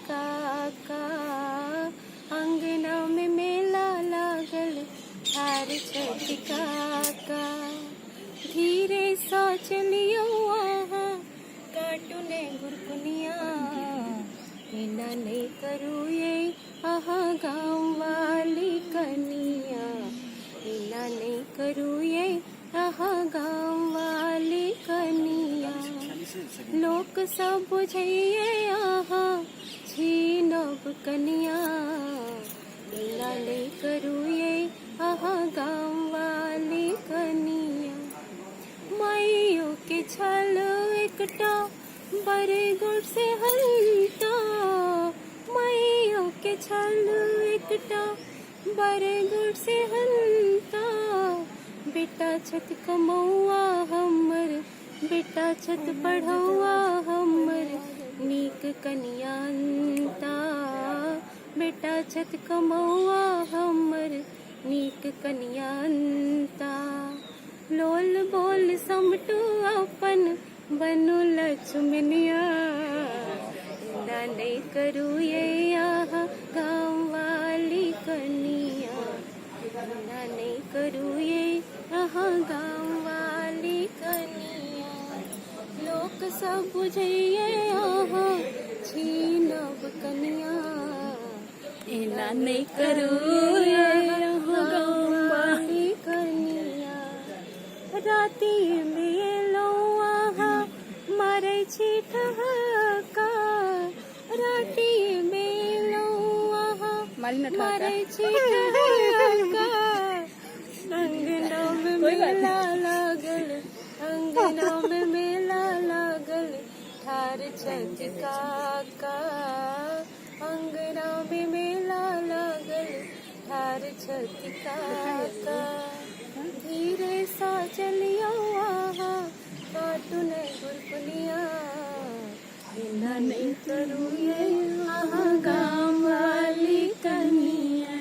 काका, अंगना में मेला लागल ठार छठ काका। धीरे सा चलियो आहा काटू ने गुरकुनिया, इना नहीं करू ये आहा गाँव वाली कनिया, इना नहीं करू ये आहा गाँव वाली कनिया। लोक सब बुझिए आहा छीनब कनिया, इना नहीं करू ये आहा गाँव वाली कनिया। माइयों के छल एकटा बड़े गुड़ से हलता, माइयों के छल एकटा बड़े गुड़ से हलता। बेटा छत कमौआ हमर, बेटा छत पढ़ौआ हमर, नीक कनियानता। बेटा छत कमौआ हमर, नीक कनियानता। लोल बोल समटू अपन बनु लक्ष्मनिया, ना नहीं करू ये आहा गाँव वाली कनिया, ना नहीं करू ये आहा गाँव वाली कनिया। लोक सब बुझिए आहा छीनब कनिया, इना नहीं करू ये आहा गाँव वाली कनिया। राती में लो आहा मारे छी ठहका, राती में लो आहा मारे छी ठहका। अंगनों में मेला लागल, अंगनों में मेला लागल ठार छठ काका, अंगना में मेला लागल ठार छठ काका। धीरे सा चलियो आहा काटू ने गुरकुनिया, इना नहीं करू ये आहा गाँव